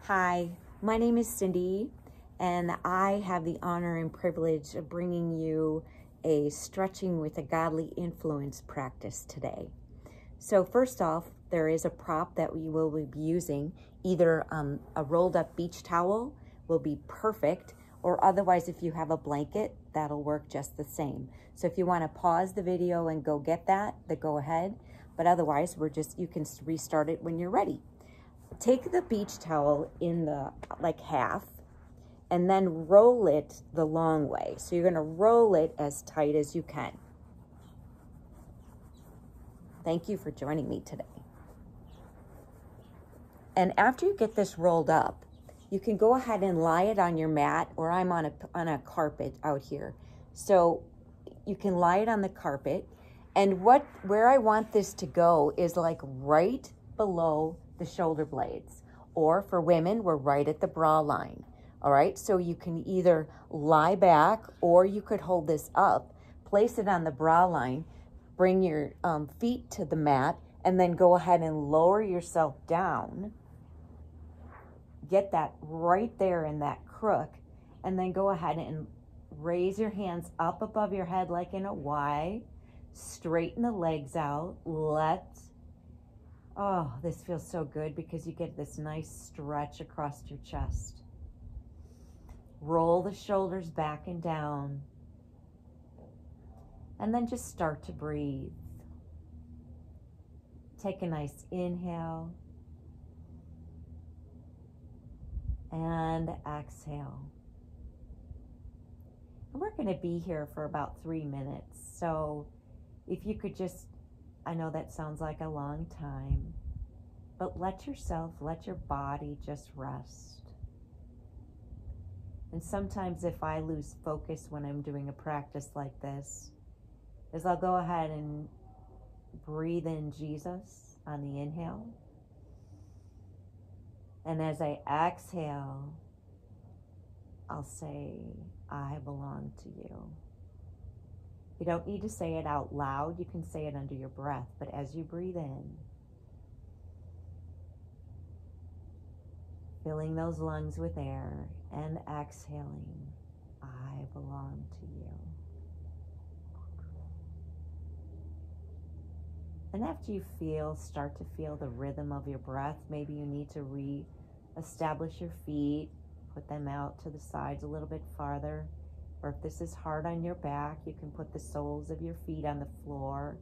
Hi, my name is Cindy, and I have the honor and privilege of bringing you a stretching with a godly influence practice today. So first off, there is a prop that we will be using. Either a rolled up beach towel will be perfect, or otherwise if you have a blanket, that'll work just the same. So if you want to pause the video and go get that, then go ahead. But otherwise, you can restart it when you're ready. Take the beach towel in the like half and then roll it the long way. So you're going to roll it as tight as you can. Thank you for joining me today. And after you get this rolled up, you can go ahead and lie it on your mat, or I'm on a carpet out here. So you can lie it on the carpet. And where I want this to go is like right below the shoulder blades, or for women, we're right at the bra line. All right, so you can either lie back, or you could hold this up, place it on the bra line, bring your feet to the mat, and then go ahead and lower yourself down. Get that right there in that crook, and then go ahead and raise your hands up above your head like in a Y. Straighten the legs out. Oh, this feels so good because you get this nice stretch across your chest. Roll the shoulders back and down. And then just start to breathe. Take a nice inhale. And exhale. And we're going to be here for about 3 minutes. So if you could just, I know that sounds like a long time, but let your body just rest. And sometimes if I lose focus when I'm doing a practice like this, is I'll go ahead and breathe in Jesus on the inhale. And as I exhale, I'll say, I belong to you. You don't need to say it out loud. You can say it under your breath. But as you breathe in, filling those lungs with air, and exhaling, I belong to you. And after you start to feel the rhythm of your breath, maybe you need to re-establish your feet, put them out to the sides a little bit farther. Or if this is hard on your back, you can put the soles of your feet on the floor,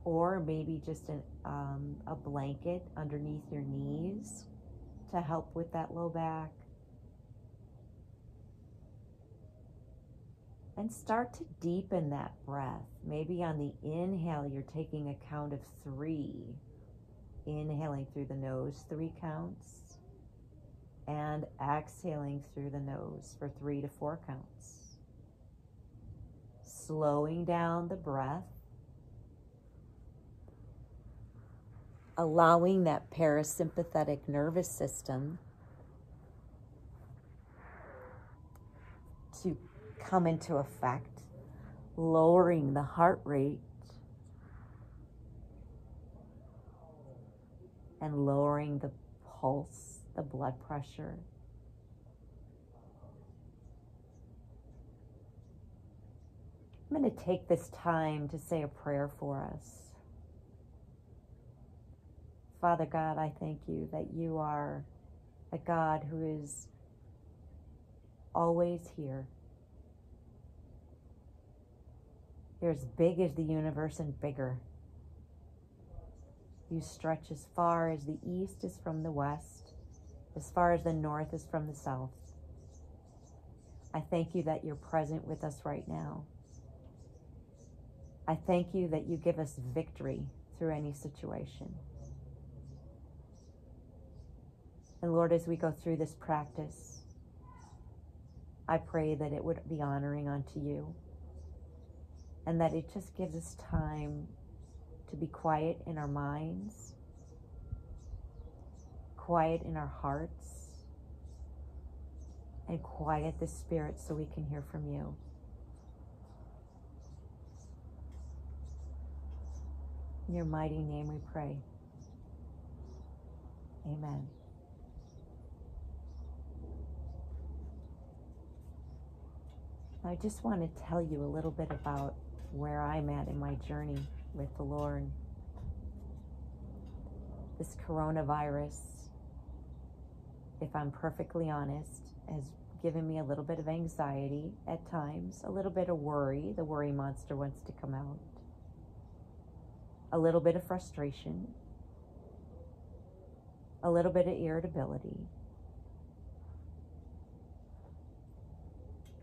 or maybe just a blanket underneath your knees to help with that low back. And start to deepen that breath. Maybe on the inhale, you're taking a count of 3. Inhaling through the nose, 3 counts. And exhaling through the nose for 3 to 4 counts. Slowing down the breath. Allowing that parasympathetic nervous system to come into effect, lowering the heart rate and lowering the pulse, the blood pressure. I'm going to take this time to say a prayer for us. Father God, I thank you that you are a God who is always here. You're as big as the universe and bigger. You stretch as far as the east is from the west, as far as the north is from the south. I thank you that you're present with us right now. I thank you that you give us victory through any situation. And Lord, as we go through this practice, I pray that it would be honoring unto you, and that it just gives us time to be quiet in our minds, quiet in our hearts, and quiet the spirit so we can hear from you. In your mighty name we pray. Amen. I just want to tell you a little bit about where I'm at in my journey with the Lord. This coronavirus, if I'm perfectly honest, has given me a little bit of anxiety at times, a little bit of worry. The worry monster wants to come out. A little bit of frustration. A little bit of irritability.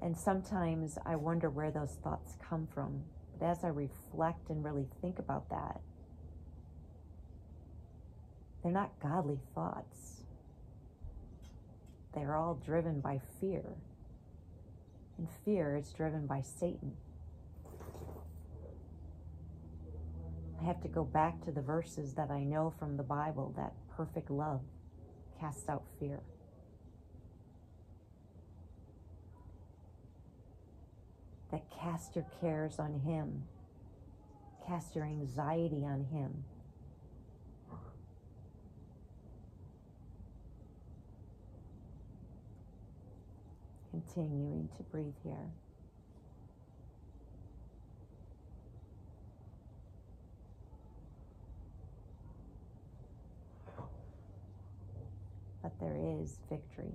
And sometimes I wonder where those thoughts come from. But as I reflect and really think about that, they're not godly thoughts. They're all driven by fear. And fear is driven by Satan. I have to go back to the verses that I know from the Bible, that perfect love casts out fear. That cast your cares on Him. Cast your anxiety on Him. Continuing to breathe here. But there is victory.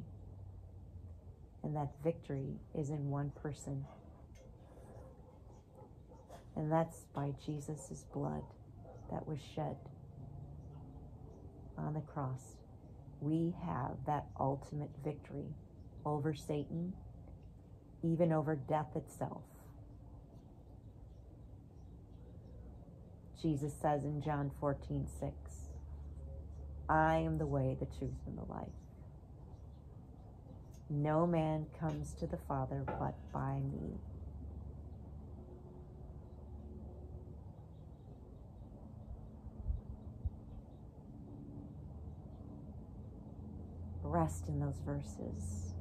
And that victory is in one person. And that's by Jesus' blood that was shed on the cross. We have that ultimate victory over Satan, even over death itself. Jesus says in John 14:6, I am the way, the truth, and the life. No man comes to the Father but by me. Rest in those verses.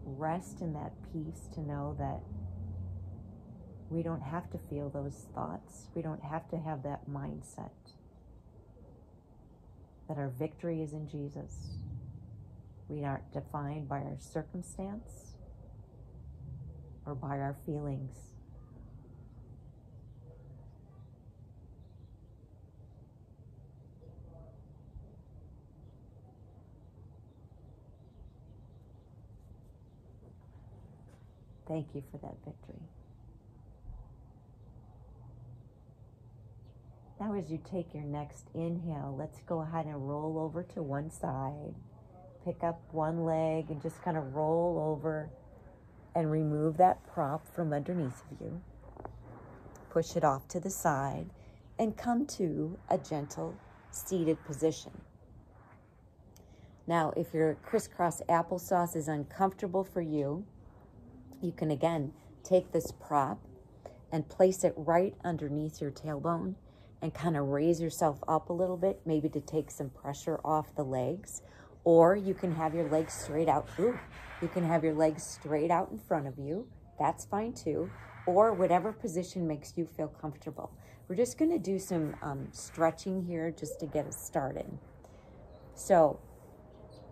Rest in that peace to know that we don't have to feel those thoughts. We don't have to have that mindset. That our victory is in Jesus. We aren't defined by our circumstance or by our feelings. Thank you for that victory. Now as you take your next inhale, let's go ahead and roll over to one side. Pick up one leg and just kind of roll over and remove that prop from underneath of you. Push it off to the side and come to a gentle seated position. Now, if your crisscross applesauce is uncomfortable for you, you can again take this prop and place it right underneath your tailbone and kind of raise yourself up a little bit, maybe to take some pressure off the legs. Or you can have your legs straight out. You can have your legs straight out in front of you. That's fine too. Or whatever position makes you feel comfortable. We're just going to do some stretching here just to get us started. So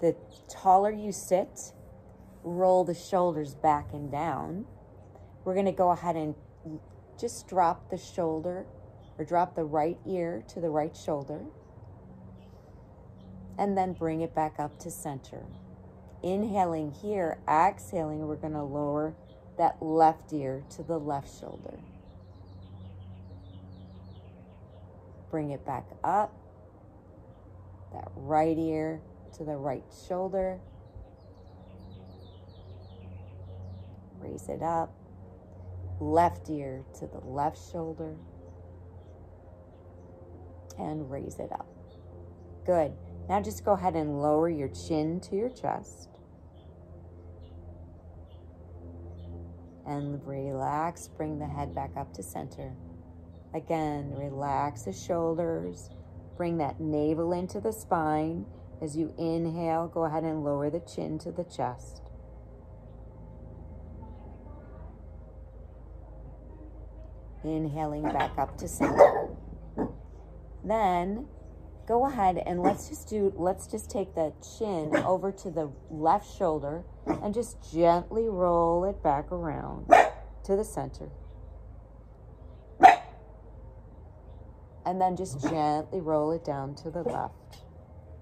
the taller you sit, roll the shoulders back and down. We're going to go ahead and just drop the shoulder or drop the right ear to the right shoulder. And then bring it back up to center. Inhaling here, exhaling, we're going to lower that left ear to the left shoulder. Bring it back up. That right ear to the right shoulder. Raise it up. Left ear to the left shoulder. And raise it up. Good. Now just go ahead and lower your chin to your chest. And relax, bring the head back up to center. Again, relax the shoulders. Bring that navel into the spine. As you inhale, go ahead and lower the chin to the chest. Inhaling back up to center. Then go ahead and let's just take the chin over to the left shoulder and just gently roll it back around to the center. And then just gently roll it down to the left.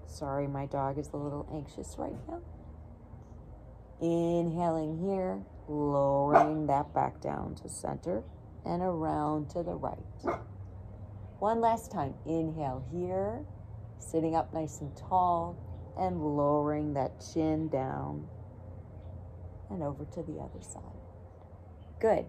Sorry, my dog is a little anxious right now. Inhaling here, lowering that back down to center and around to the right. One last time. Inhale here, sitting up nice and tall and lowering that chin down and over to the other side. Good.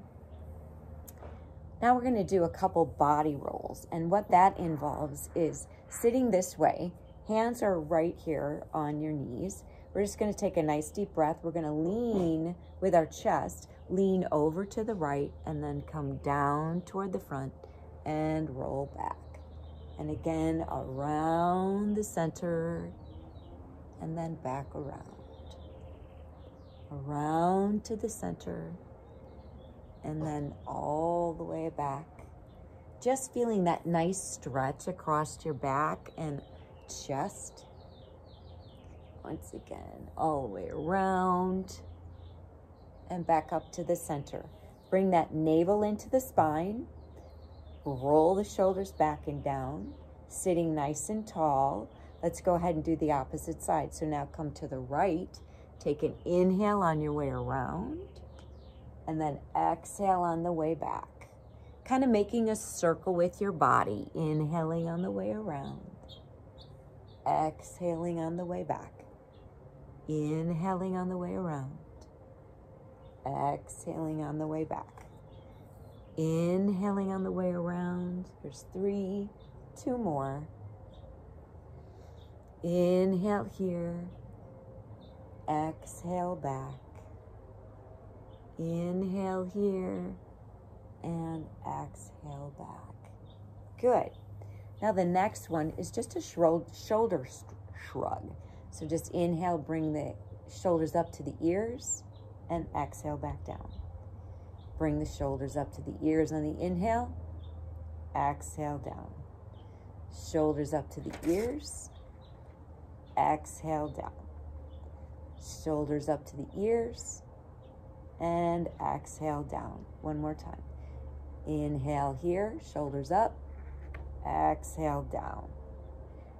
Now we're going to do a couple body rolls, and what that involves is sitting this way. Hands are right here on your knees. We're just going to take a nice deep breath. We're going to lean with our chest, lean over to the right, and then come down toward the front and roll back. And again, around the center and then back around. Around to the center and then all the way back. Just feeling that nice stretch across your back and chest. Once again, all the way around and back up to the center. Bring that navel into the spine. Roll the shoulders back and down, sitting nice and tall. Let's go ahead and do the opposite side. So now come to the right. Take an inhale on your way around, and then exhale on the way back. Kind of making a circle with your body. Inhaling on the way around. Exhaling on the way back. Inhaling on the way around. Exhaling on the way back. Inhaling on the way around. There's 3, 2 more. Inhale here. Exhale back. Inhale here. And exhale back. Good. Now the next one is just a shoulder shrug. So just inhale, bring the shoulders up to the ears, and exhale back down. Bring the shoulders up to the ears on the inhale, exhale down. Shoulders up to the ears, exhale down. Shoulders up to the ears, and exhale down. One more time. Inhale here, shoulders up, exhale down.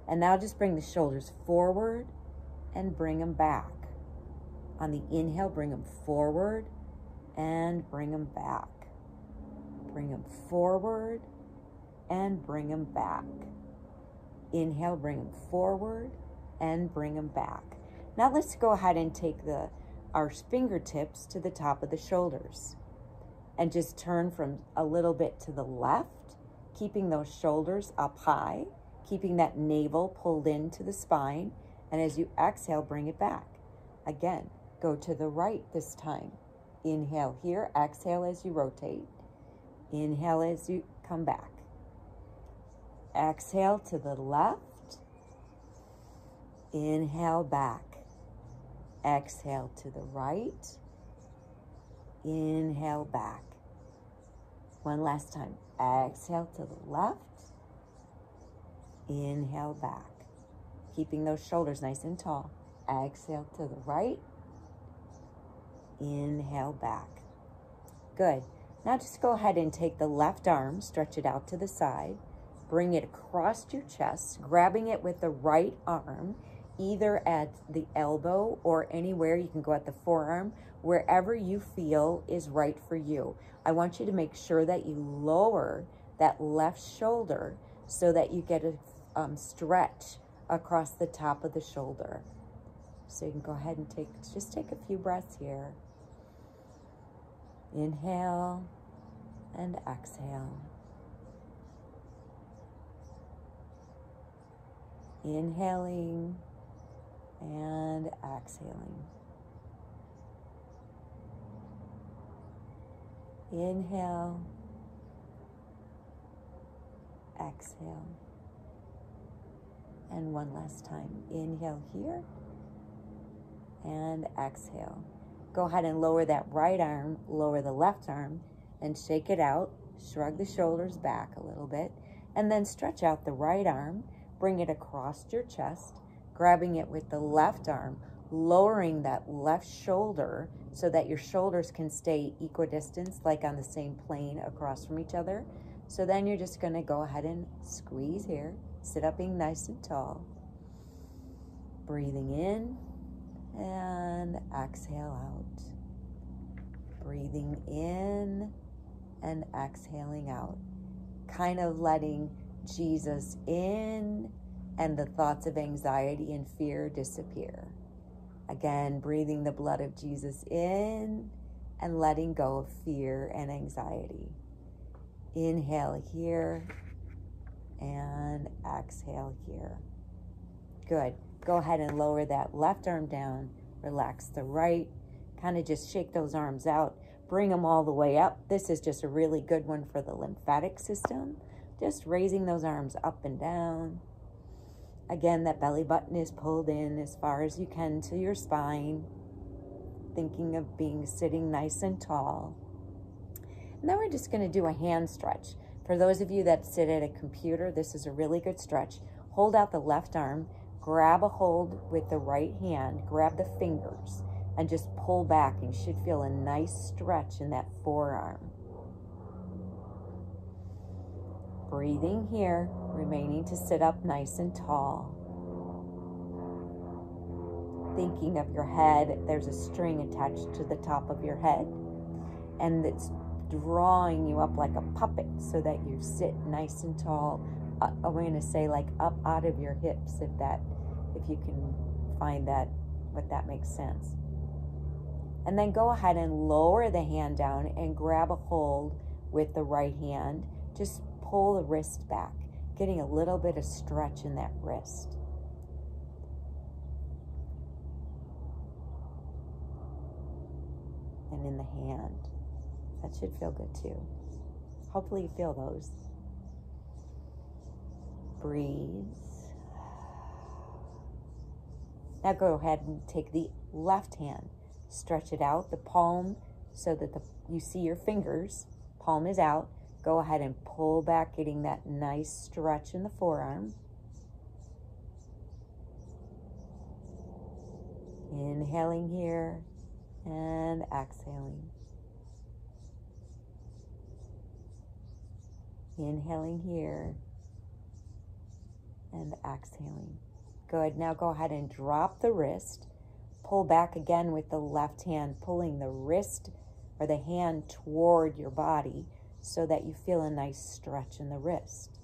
And now just bring the shoulders forward and bring them back. On the inhale, bring them forward and bring them back. Bring them forward and bring them back. Inhale, bring them forward and bring them back. Now let's go ahead and take our fingertips to the top of the shoulders and just turn from a little bit to the left, keeping those shoulders up high, keeping that navel pulled into the spine. And as you exhale, bring it back. Again, go to the right this time. Inhale here, exhale as you rotate. Inhale as you come back. Exhale to the left. Inhale back. Exhale to the right. Inhale back. One last time. Exhale to the left. Inhale back. Keeping those shoulders nice and tall. Exhale to the right. Inhale back. Good. Now just go ahead and take the left arm, stretch it out to the side, bring it across your chest, grabbing it with the right arm, either at the elbow or anywhere. You can go at the forearm, wherever you feel is right for you. I want you to make sure that you lower that left shoulder so that you get a stretch across the top of the shoulder. So you can go ahead and take a few breaths here. Inhale and exhale. Inhaling and exhaling. Inhale, exhale. And one last time. Inhale here and exhale. Go ahead and lower that right arm, lower the left arm, and shake it out. Shrug the shoulders back a little bit, and then stretch out the right arm. bring it across your chest, grabbing it with the left arm, lowering that left shoulder so that your shoulders can stay equidistant, like on the same plane across from each other. So then you're just going to go ahead and squeeze here, sit up being nice and tall, breathing in and exhale out, breathing in and exhaling out, kind of letting Jesus in and the thoughts of anxiety and fear disappear. Again, breathing the blood of Jesus in and letting go of fear and anxiety. Inhale here and exhale here. Good. Go ahead and lower that left arm down. Relax the right. Kind of just shake those arms out. Bring them all the way up. This is just a really good one for the lymphatic system. Just raising those arms up and down. Again, that belly button is pulled in as far as you can to your spine. Thinking of sitting nice and tall. And then we're just going to do a hand stretch. For those of you that sit at a computer, this is a really good stretch. Hold out the left arm. Grab a hold with the right hand. Grab the fingers and just pull back. And you should feel a nice stretch in that forearm. Breathing here, remaining to sit up nice and tall. Thinking of your head, there's a string attached to the top of your head, and it's drawing you up like a puppet so that you sit nice and tall. I'm going to say like up out of your hips, if you can find that, what that makes sense. And then go ahead and lower the hand down and grab a hold with the right hand. Just pull the wrist back, getting a little bit of stretch in that wrist. And in the hand. That should feel good too. Hopefully you feel those. Breathe. Now go ahead and take the left hand. Stretch it out, the palm, so that you see your fingers. Palm is out. Go ahead and pull back, getting that nice stretch in the forearm. Inhaling here and exhaling. Inhaling here and exhaling. Good. Now go ahead and drop the wrist. Pull back again with the left hand, pulling the wrist or the hand toward your body so that you feel a nice stretch in the wrist.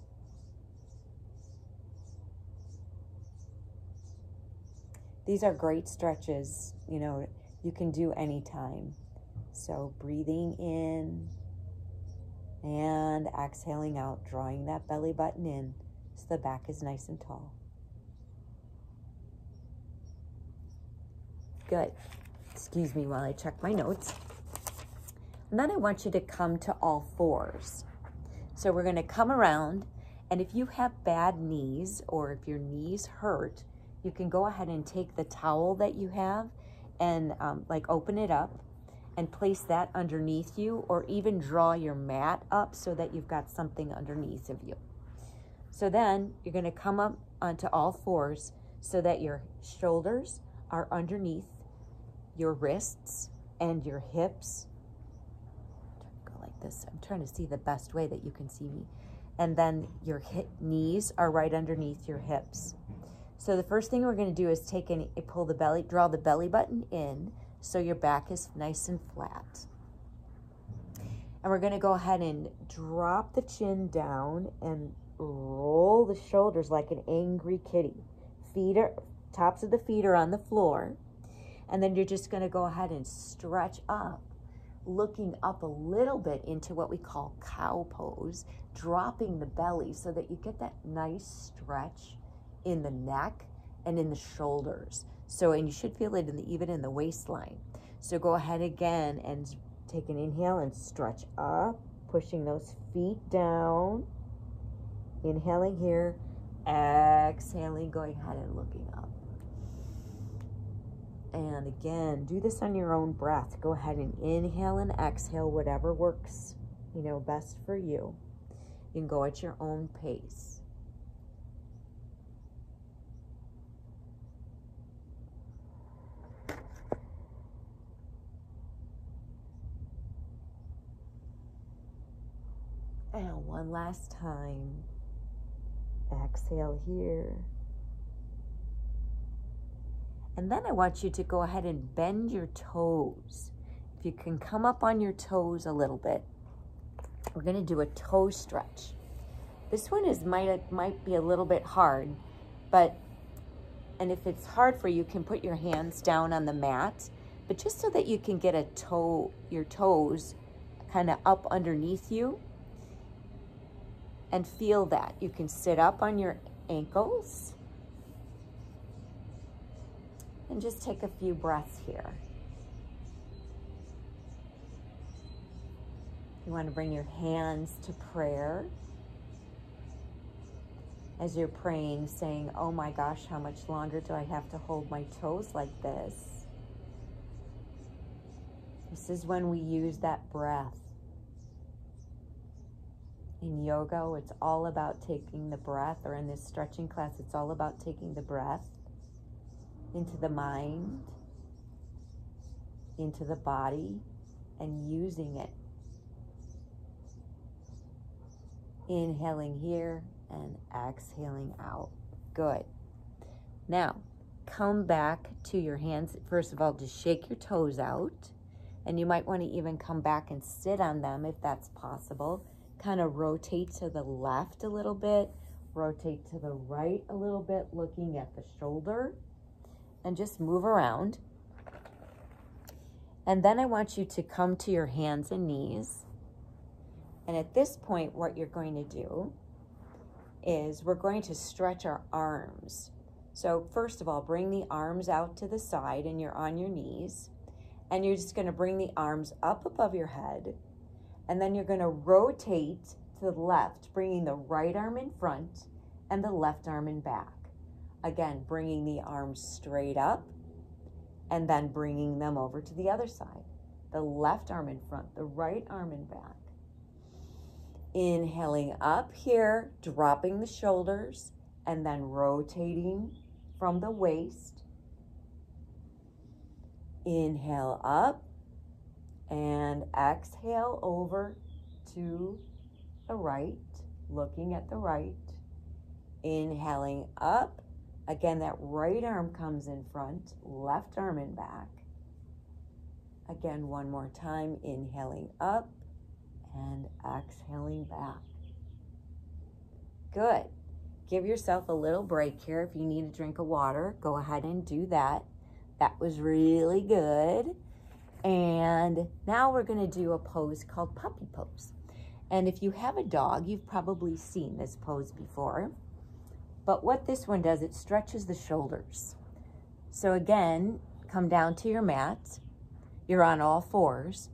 These are great stretches, you can do anytime. So breathing in and exhaling out, drawing that belly button in so the back is nice and tall. Good. Excuse me while I check my notes. And then I want you to come to all fours. So we're going to come around, and if you have bad knees or if your knees hurt, you can go ahead and take the towel that you have and open it up and place that underneath you, or even draw your mat up so that you've got something underneath of you. So then you're going to come up onto all fours so that your shoulders are underneath your wrists and your hips. Go like this. I'm trying to see the best way that you can see me. And then your knees are right underneath your hips. So the first thing we're going to do is draw the belly button in so your back is nice and flat. And we're going to go ahead and drop the chin down and roll the shoulders like an angry kitty. Tops of the feet are on the floor. And then you're just going to go ahead and stretch up, looking up a little bit into what we call cow pose, dropping the belly so that you get that nice stretch in the neck and in the shoulders. And you should feel it even in the waistline. So go ahead again and take an inhale and stretch up, pushing those feet down. Inhaling here, exhaling, going ahead and looking up. And again, do this on your own breath. Go ahead and inhale and exhale, whatever works, best for you. You can go at your own pace. And one last time. Exhale here. And then I want you to go ahead and bend your toes. If you can come up on your toes a little bit, we're going to do a toe stretch. This one might be a little bit hard, and if it's hard for you, you can put your hands down on the mat, but just so that you can get your toes kind of up underneath you and feel that. You can sit up on your ankles and just take a few breaths here. You want to bring your hands to prayer. As you're praying, saying, oh my gosh, how much longer do I have to hold my toes like this? This is when we use that breath. In yoga, it's all about taking the breath, or in this stretching class, it's all about taking the breath into the mind, into the body, and using it. Inhaling here and exhaling out. Good. Now, come back to your hands. First of all, just shake your toes out. And you might want to even come back and sit on them if that's possible. Kind of rotate to the left a little bit. Rotate to the right a little bit, looking at the shoulder. And just move around. And then I want you to come to your hands and knees. And at this point, what you're going to do is we're going to stretch our arms. So first of all, bring the arms out to the side and you're on your knees. And you're just going to bring the arms up above your head. And then you're going to rotate to the left, bringing the right arm in front and the left arm in back. Again, bringing the arms straight up and then bringing them over to the other side. The left arm in front, the right arm in back. Inhaling up here, dropping the shoulders, and then rotating from the waist. Inhale up, and exhale over to the right, looking at the right. Inhaling up, again, that right arm comes in front, left arm in back. Again, one more time, inhaling up, and exhaling back. Good. Give yourself a little break here. If you need a drink of water, go ahead and do that. That was really good. And now we're going to do a pose called puppy pose. And if you have a dog, you've probably seen this pose before. But what this one does, it stretches the shoulders. So again, come down to your mat. You're on all fours.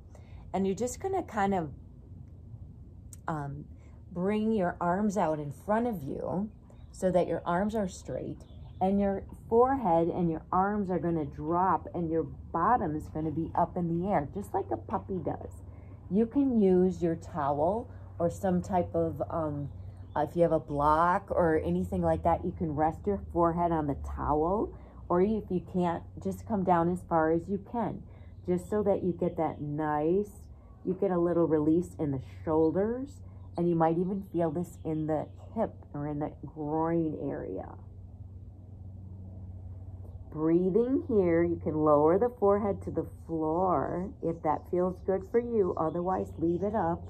And you're just going to kind of bring your arms out in front of you so that your arms are straight and your forehead and your arms are going to drop and your bottom is going to be up in the air, just like a puppy does. You can use your towel or some type of, if you have a block or anything like that, you can rest your forehead on the towel, or if you can't, just come down as far as you can, just so that you get that nice, you get a little release in the shoulders, and you might even feel this in the hip or in the groin area. Breathing here, you can lower the forehead to the floor if that feels good for you. Otherwise, leave it up.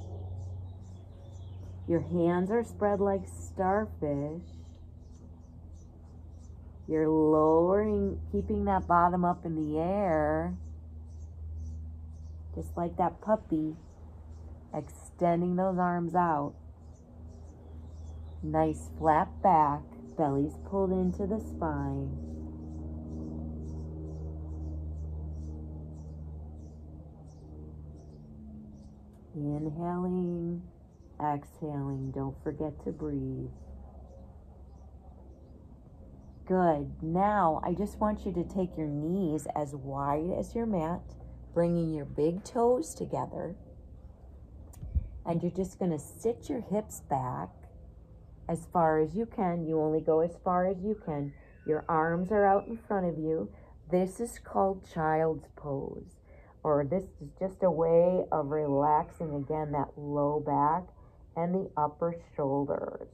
Your hands are spread like starfish. You're lowering, keeping that bottom up in the air, just like that puppy. Extending those arms out. Nice flat back, belly's pulled into the spine. Inhaling, exhaling, don't forget to breathe. Good. Now, I just want you to take your knees as wide as your mat, bringing your big toes together. And you're just going to sit your hips back as far as you can. You only go as far as you can. Your arms are out in front of you. This is called child's pose. Or this is just a way of relaxing, again, that low back and the upper shoulders.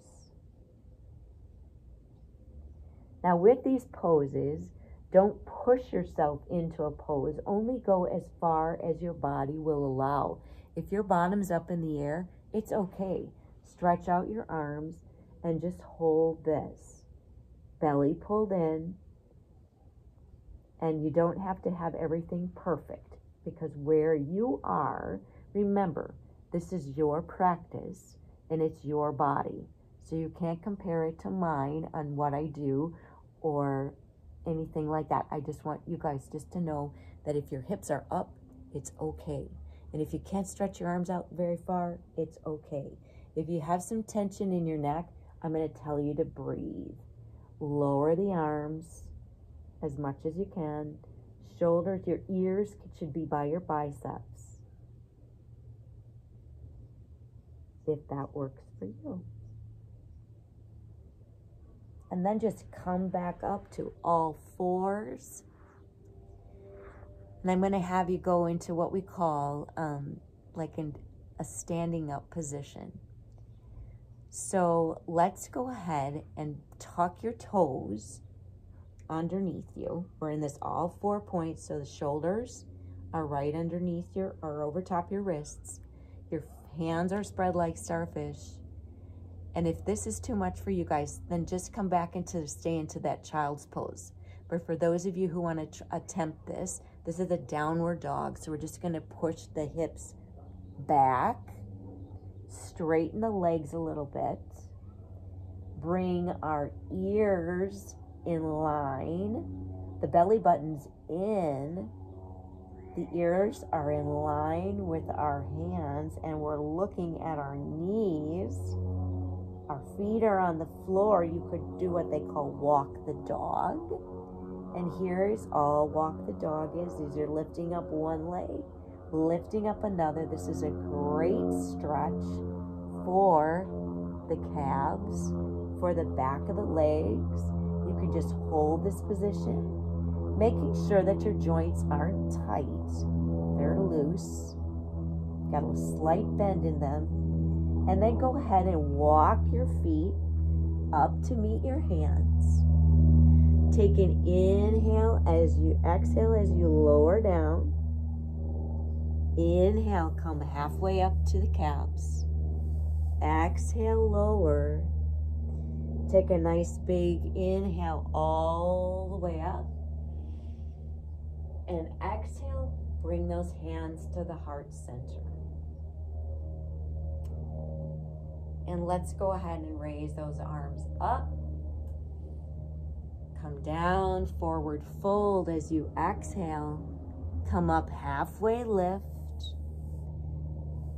Now with these poses, don't push yourself into a pose. Only go as far as your body will allow. If your bottom's up in the air, it's okay. Stretch out your arms and just hold this. Belly pulled in. And you don't have to have everything perfect, because where you are, remember, this is your practice and it's your body. So you can't compare it to mine on what I do or anything like that. I just want you guys just to know that if your hips are up, it's okay. And if you can't stretch your arms out very far, it's okay. If you have some tension in your neck, I'm going to tell you to breathe. Lower the arms as much as you can. Shoulders, your ears should be by your biceps, if that works for you. And then just come back up to all fours. And I'm going to have you go into what we call like a standing up position. So let's go ahead and tuck your toes underneath you. We're in this all 4 points, so the shoulders are right underneath your, or over top your wrists. Your hands are spread like starfish. And if this is too much for you guys, then just come back into, stay into that child's pose. But for those of you who want to attempt this, this is a downward dog. So we're just going to push the hips back, straighten the legs a little bit, bring our ears in line, the belly button's in, the ears are in line with our hands, and we're looking at our knees. Our feet are on the floor. You could do what they call walk the dog. And here is all walk the dog is. These are lifting up one leg, lifting up another. This is a great stretch for the calves, for the back of the legs. You can just hold this position, making sure that your joints aren't tight. They're loose. Got a slight bend in them. And then go ahead and walk your feet up to meet your hands. Take an inhale as you exhale, as you lower down. Inhale, come halfway up to the calves. Exhale, lower. Take a nice big inhale all the way up. And exhale, bring those hands to the heart center. And let's go ahead and raise those arms up. Come down, forward fold as you exhale. Come up halfway lift.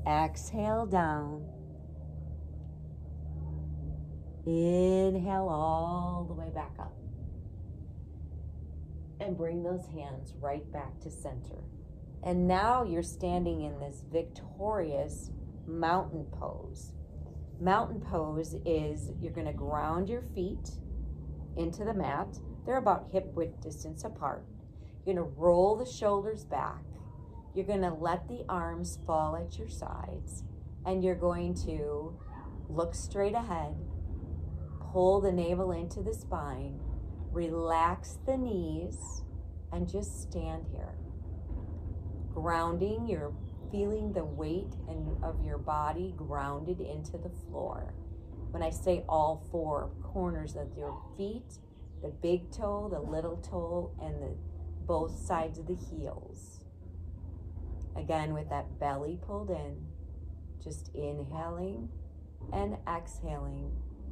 Exhale down. Inhale all the way back up. And bring those hands right back to center. And now you're standing in this victorious mountain pose. Mountain pose is you're going to ground your feet into the mat. They're about hip width distance apart. You're going to roll the shoulders back. You're going to let the arms fall at your sides. And you're going to look straight ahead. Pull the navel into the spine. Relax the knees. And just stand here. Grounding, you're feeling the weight of your body grounded into the floor. When I say all 4 corners of your feet, the big toe, the little toe, and both sides of the heels. Again, with that belly pulled in, just inhaling and exhaling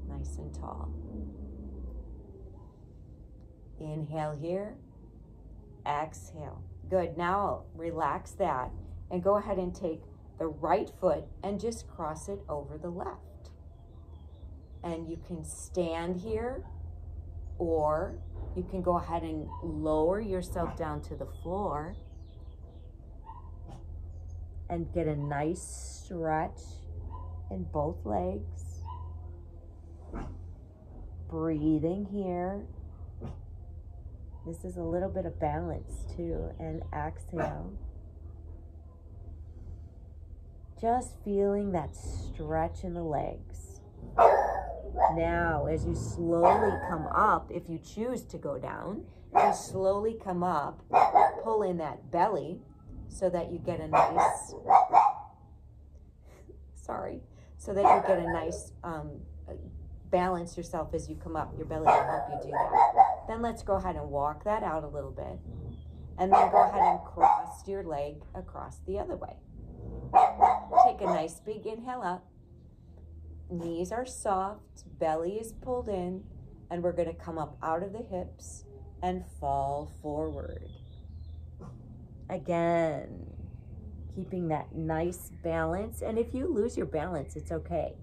nice and tall. Inhale here, exhale. Good, now relax that and go ahead and take the right foot and just cross it over the left. And you can stand here, or you can go ahead and lower yourself down to the floor and get a nice stretch in both legs. Breathing here. This is a little bit of balance too. And exhale. Just feeling that stretch in the legs. Now, as you slowly come up, if you choose to go down, you slowly come up, pull in that belly so that you get a nice, so that you get a nice, balance yourself as you come up. Your belly will help you do that. Then let's go ahead and walk that out a little bit. And then go ahead and cross your leg across the other way. Take a nice big inhale up. Knees are soft, belly is pulled in, and we're going to come up out of the hips and fall forward. Again, keeping that nice balance. And if you lose your balance, it's okay.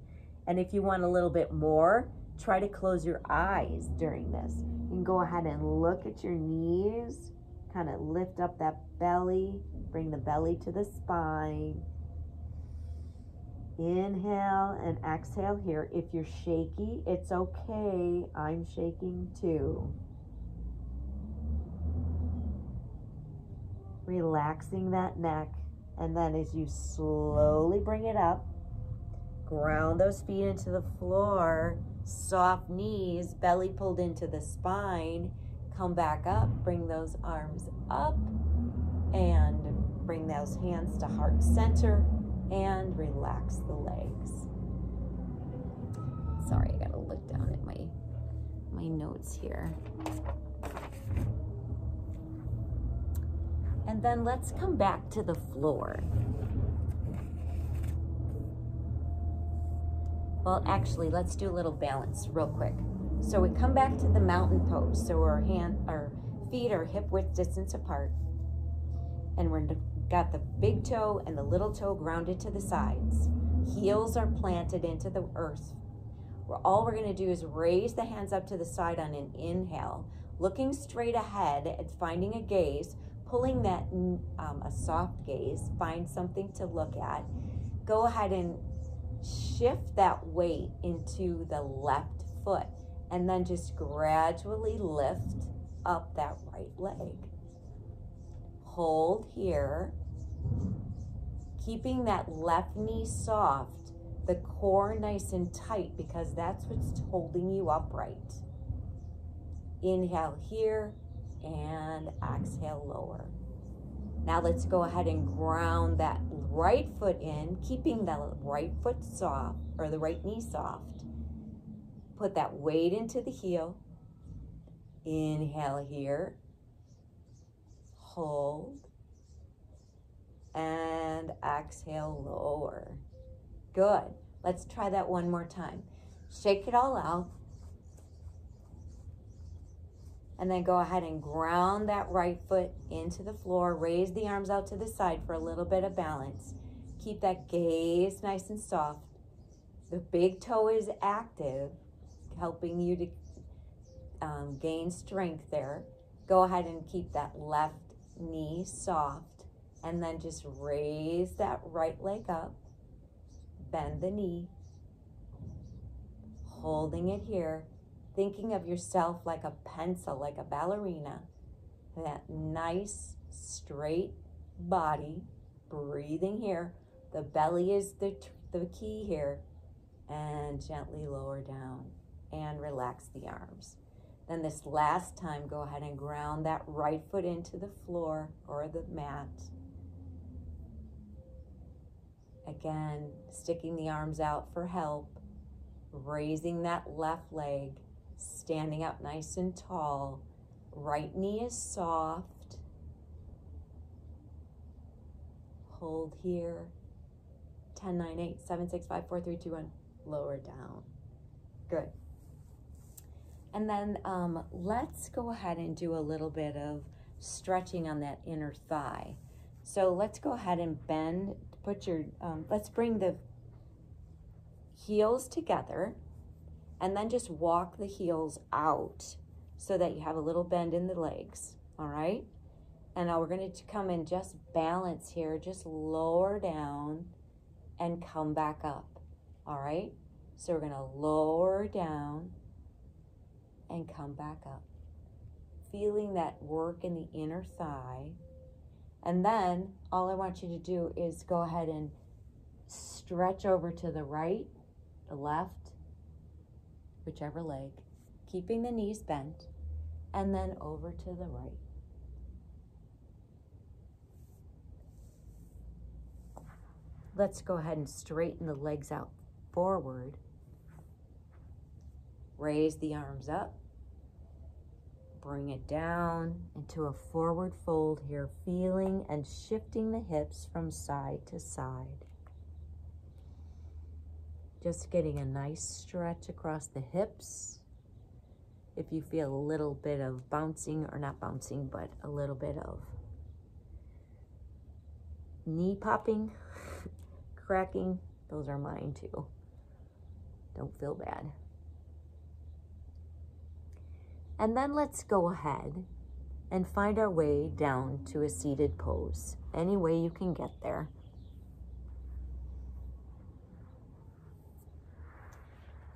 And if you want a little bit more, try to close your eyes during this. You can go ahead and look at your knees, kind of lift up that belly, bring the belly to the spine. Inhale and exhale here. If you're shaky, it's okay. I'm shaking too. Relaxing that neck. And then as you slowly bring it up, ground those feet into the floor, soft knees, belly pulled into the spine. Come back up, bring those arms up, and bring those hands to heart center. And relax the legs. Sorry, I gotta look down at my notes here. And then let's come back to the floor. Well, actually, let's do a little balance real quick. So we come back to the mountain pose. So our feet are hip width distance apart. And we're got the big toe and the little toe grounded to the sides. Heels are planted into the earth. All we're going to do is raise the hands up to the side on an inhale, looking straight ahead and finding a gaze, pulling that a soft gaze, find something to look at. Go ahead and shift that weight into the left foot and then just gradually lift up that right leg. Hold here, keeping that left knee soft, the core nice and tight because that's what's holding you upright. Inhale here and exhale lower. Now let's go ahead and ground that right foot in, keeping the right foot soft, or the right knee soft. Put that weight into the heel. Inhale here. Hold. And exhale lower. Good. Let's try that one more time. Shake it all out. And then go ahead and ground that right foot into the floor. Raise the arms out to the side for a little bit of balance. Keep that gaze nice and soft. The big toe is active, helping you to gain strength there. Go ahead and keep that left knee soft. And then just raise that right leg up. Bend the knee. Holding it here. Thinking of yourself like a pencil, like a ballerina. That nice, straight body. Breathing here. The belly is the key here. And gently lower down. And relax the arms. Then this last time, go ahead and ground that right foot into the floor or the mat. Again, sticking the arms out for help. Raising that left leg. Standing up nice and tall. Right knee is soft. Hold here. 10, 9, 8, 7, 6, 5, 4, 3, 2, 1. Lower down. Good. And then let's go ahead and do a little bit of stretching on that inner thigh. So let's go ahead and bend. Put your, let's bring the heels together. And then just walk the heels out so that you have a little bend in the legs, all right? And now we're going to come and just balance here, just lower down and come back up, all right? So we're going to lower down and come back up. Feeling that work in the inner thigh. And then all I want you to do is go ahead and Stretch over to the right, the left, whichever leg, keeping the knees bent, and then over to the right. Let's go ahead and straighten the legs out forward. Raise the arms up. Bring it down into a forward fold here, feeling and shifting the hips from side to side. Just getting a nice stretch across the hips. If you feel a little bit of bouncing, or not bouncing, but a little bit of knee popping, cracking, those are mine too. Don't feel bad. And then let's go ahead and find our way down to a seated pose, any way you can get there.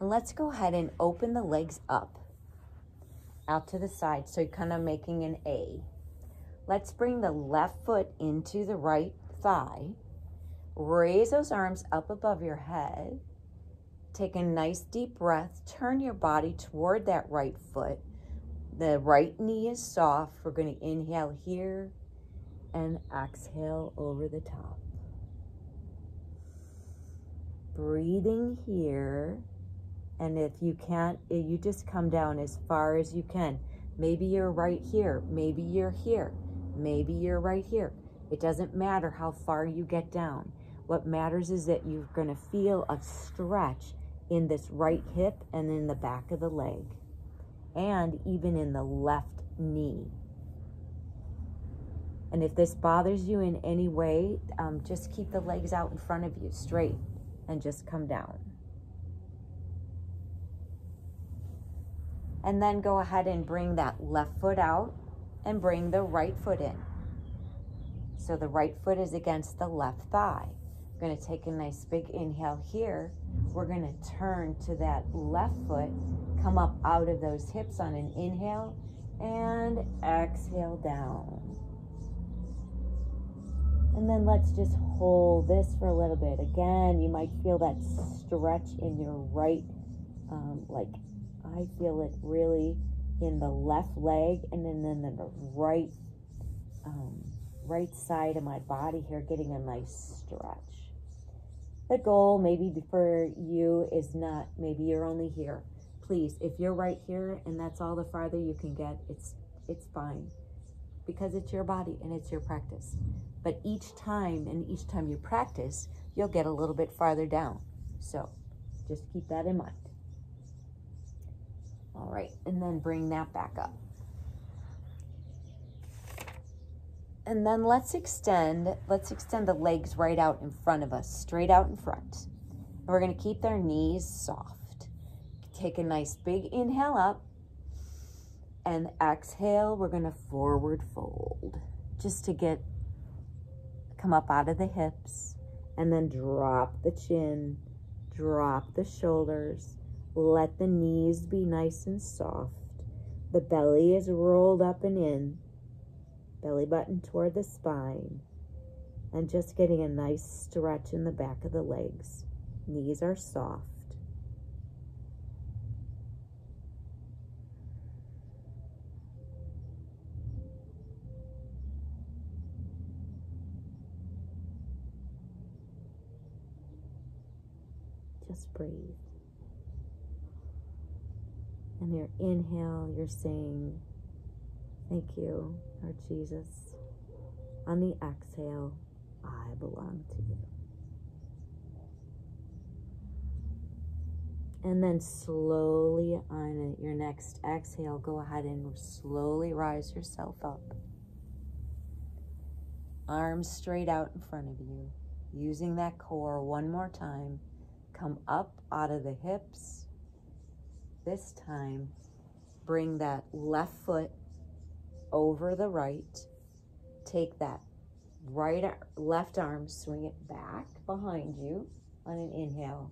And let's go ahead and open the legs up, out to the side, so you're kind of making an A. Let's bring the left foot into the right thigh. Raise those arms up above your head. Take a nice deep breath. Turn your body toward that right foot. The right knee is soft. We're going to inhale here and exhale over the top. Breathing here. And if you can't, you just come down as far as you can. Maybe you're right here. Maybe you're here. Maybe you're right here. It doesn't matter how far you get down. What matters is that you're going to feel a stretch in this right hip and in the back of the leg, and even in the left knee. And if this bothers you in any way, just keep the legs out in front of you straight and just come down. And then go ahead and bring that left foot out and bring the right foot in. So the right foot is against the left thigh. We're going to take a nice big inhale here. We're going to turn to that left foot, come up out of those hips on an inhale, and exhale down. And then let's just hold this for a little bit. Again, you might feel that stretch in your right, like I feel it really in the left leg, and then in the right, right side of my body here, getting a nice stretch. The goal maybe for you is not, maybe you're only here. Please, if you're right here and that's all the farther you can get, it's fine, because it's your body and it's your practice. But each time you practice, you'll get a little bit farther down. So just keep that in mind. All right, and then bring that back up. And then let's extend the legs right out in front of us, straight out in front. And we're going to keep their knees soft. Take a nice big inhale up, and exhale, we're going to forward fold, just to come up out of the hips, and then drop the chin, drop the shoulders. Let the knees be nice and soft. The belly is rolled up and in. Belly button toward the spine. And just getting a nice stretch in the back of the legs. Knees are soft. Just breathe. And your inhale, you're saying, thank you, Lord Jesus. On the exhale, I belong to you. And then slowly on your next exhale, go ahead and slowly rise yourself up. Arms straight out in front of you. Using that core one more time. Come up out of the hips. This time, bring that left foot over the right. Take that left arm, swing it back behind you on an inhale.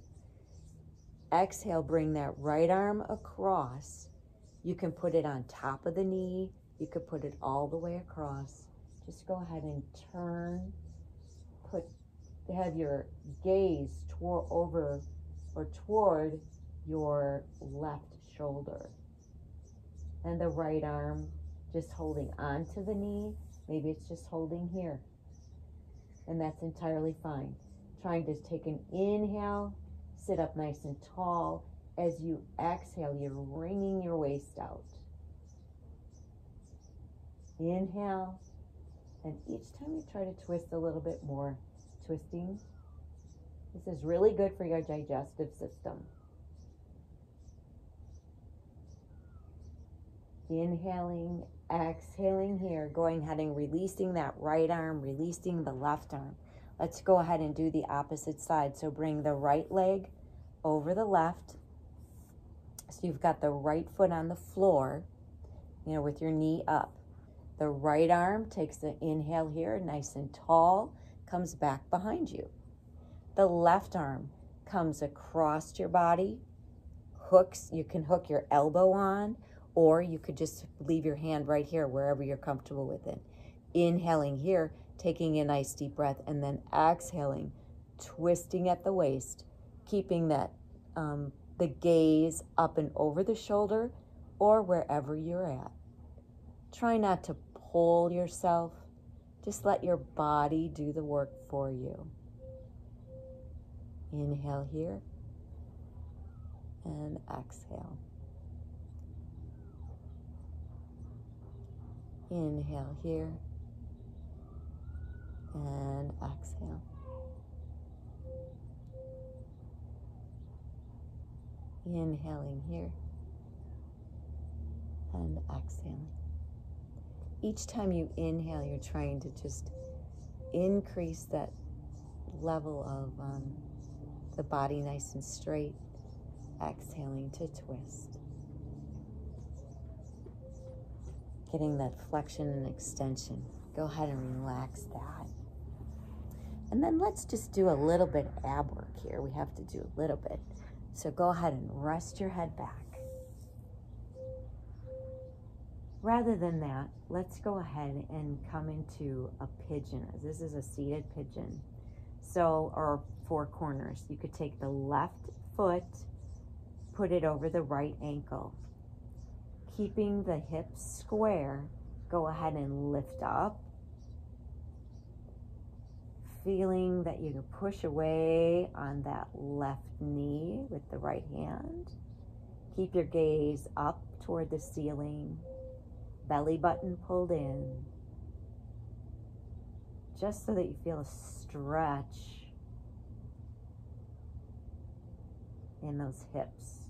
Exhale, bring that right arm across. You can put it on top of the knee. You could put it all the way across. Just go ahead and turn. Put have your gaze toward your left shoulder. And the right arm just holding onto the knee. Maybe it's just holding here. And that's entirely fine. Trying to take an inhale, sit up nice and tall. As you exhale, you're wringing your waist out. Inhale, and each time you try to twist a little bit more, twisting. This is really good for your digestive system. Inhaling, exhaling here, going ahead and releasing that right arm, releasing the left arm. Let's go ahead and do the opposite side. So bring the right leg over the left. So you've got the right foot on the floor, with your knee up. The right arm takes the inhale here, nice and tall, comes back behind you. The left arm comes across your body, hooks. You can hook your elbow on, or you could just leave your hand right here, wherever you're comfortable with it. Inhaling here, taking a nice deep breath, and then exhaling, twisting at the waist, keeping that the gaze up and over the shoulder or wherever you're at. Try not to pull yourself. Just let your body do the work for you. Inhale here and exhale. Inhale here and exhale. Inhaling here and exhaling. Each time you inhale, you're trying to just increase that level of the body nice and straight. Exhaling to twist. Getting that flexion and extension. Go ahead and relax that. And then let's just do a little bit of ab work here. We have to do a little bit. So go ahead and rest your head back. Rather than that, let's go ahead and come into a pigeon. This is a seated pigeon. So, or four corners. You could take the left foot, put it over the right ankle. Keeping the hips square, go ahead and lift up. Feeling that you can push away on that left knee with the right hand. Keep your gaze up toward the ceiling. Belly button pulled in. Just so that you feel a stretch in those hips.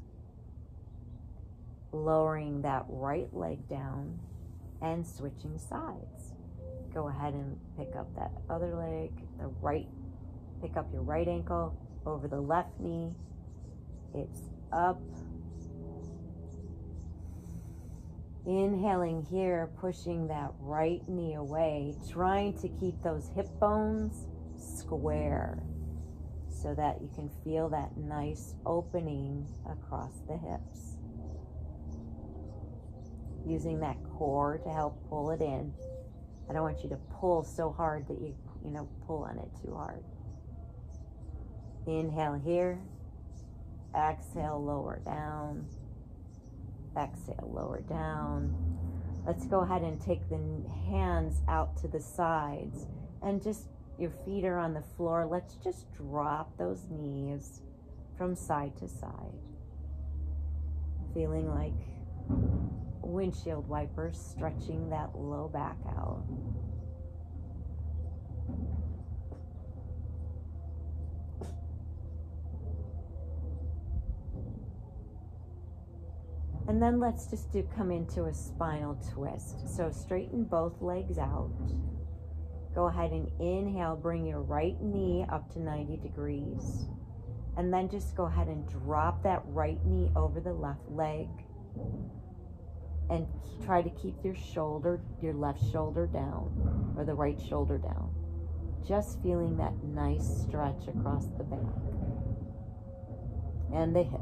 Lowering that right leg down and switching sides. Go ahead and pick up that other leg, pick up your right ankle over the left knee. It's up. Inhaling here, pushing that right knee away, trying to keep those hip bones square so that you can feel that nice opening across the hips. Using that core to help pull it in. I don't want you to pull so hard that you pull on it too hard. Inhale here. Exhale, lower down. Exhale, lower down. Let's go ahead and take the hands out to the sides. And just, your feet are on the floor. Let's just drop those knees from side to side. Feeling like windshield wipers, stretching that low back out. And then let's just come into a spinal twist. So straighten both legs out. Go ahead and inhale, bring your right knee up to 90 degrees. And then just go ahead and drop that right knee over the left leg. And try to keep your left shoulder down, or the right shoulder down. Just feeling that nice stretch across the back and the hip.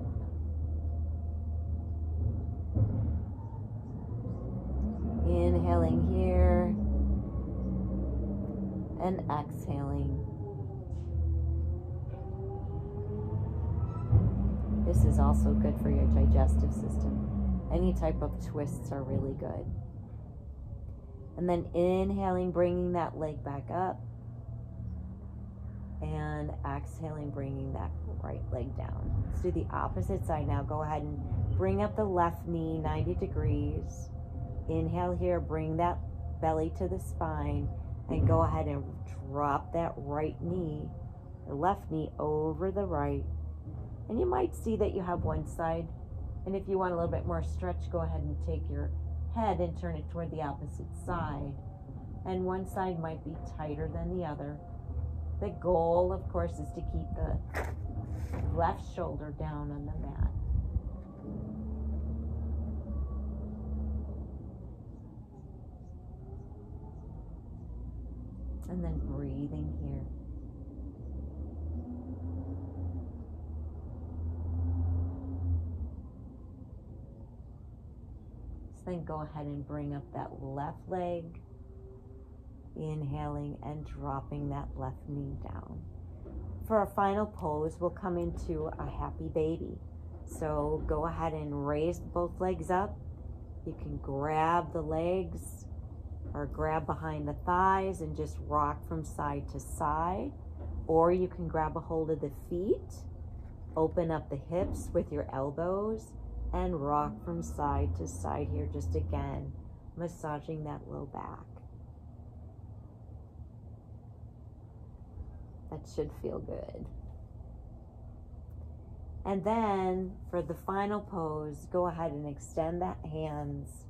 Inhaling here and exhaling. This is also good for your digestive system. Any type of twists are really good. And then inhaling, bringing that leg back up. And exhaling, bringing that right leg down. Let's do the opposite side now. Go ahead and bring up the left knee 90 degrees. Inhale here, bring that belly to the spine, and go ahead and drop that right knee, the left knee over the right. And you might see that you have one side, and if you want a little bit more stretch, go ahead and take your head and turn it toward the opposite side. And one side might be tighter than the other. The goal, of course, is to keep the left shoulder down on the mat. And then breathing here. So then go ahead and bring up that left leg. Inhaling and dropping that left knee down. For our final pose, we'll come into a happy baby. So go ahead and raise both legs up. You can grab the legs or grab behind the thighs and just rock from side to side. Or you can grab a hold of the feet, open up the hips with your elbows, and rock from side to side here, just again, massaging that low back. That should feel good. And then for the final pose, go ahead and extend that hands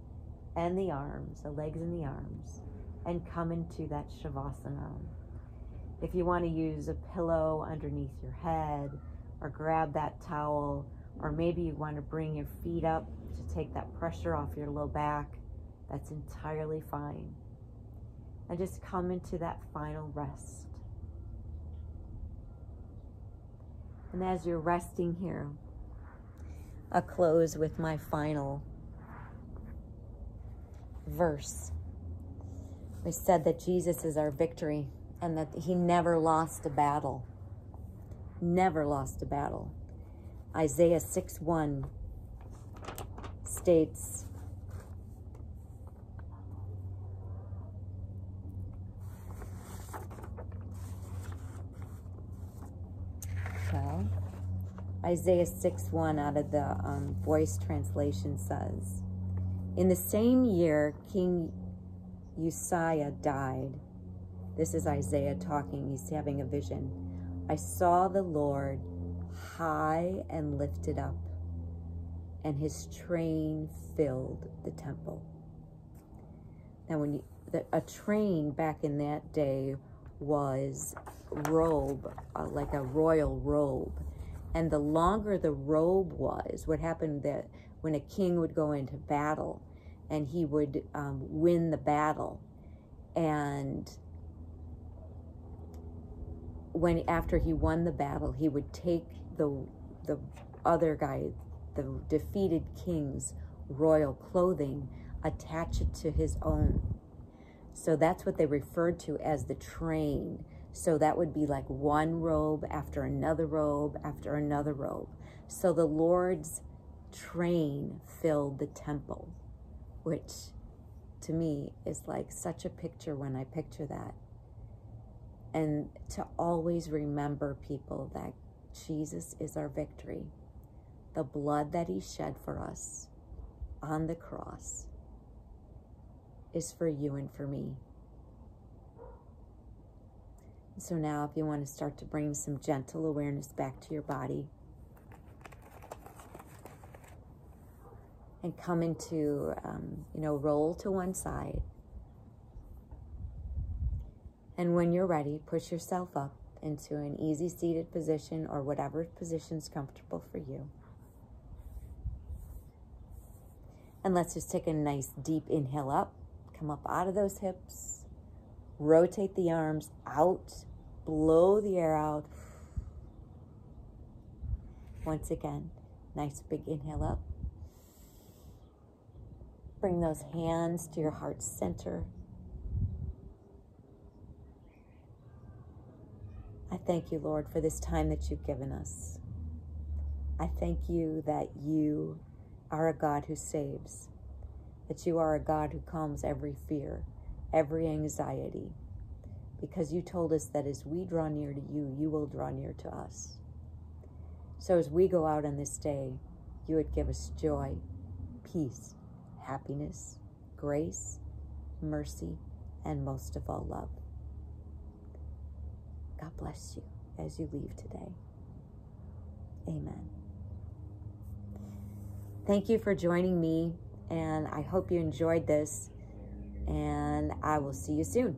and the arms, the legs and the arms, and come into that Shavasana. If you want to use a pillow underneath your head, or grab that towel, or maybe you want to bring your feet up to take that pressure off your low back, that's entirely fine. And just come into that final rest. And as you're resting here, I'll close with my final verse. We said that Jesus is our victory and that he never lost a battle. Never lost a battle. Isaiah 6:1 states, Isaiah 6:1 out of the Voice translation says, in the same year King Uzziah died. This is Isaiah talking. He's having a vision. I saw the Lord high and lifted up, and his train filled the temple. Now, a train back in that day was robe, like a royal robe. And the longer the robe was, what happened that when a king would go into battle and he would win the battle, and after he won the battle, he would take the other guy, the defeated king's royal clothing, attach it to his own. So that's what they referred to as the train. So that would be like one robe after another robe after another robe. So the Lord's train filled the temple, which to me is like such a picture when I picture that. And to always remember, people, that Jesus is our victory. The blood that he shed for us on the cross is for you and for me. So now if you want to start to bring some gentle awareness back to your body and come into, roll to one side. And when you're ready, push yourself up into an easy seated position or whatever position's comfortable for you. And let's just take a nice deep inhale up, come up out of those hips, rotate the arms out, blow the air out. Once again, nice big inhale up. Bring those hands to your heart center. I thank you, Lord, for this time that you've given us. I thank you that you are a God who saves, that you are a God who calms every fear, every anxiety, because you told us that as we draw near to you, you will draw near to us. So as we go out on this day, you would give us joy, peace, happiness, grace, mercy, and most of all, love. God bless you as you leave today. Amen. Thank you for joining me, and I hope you enjoyed this, and I will see you soon.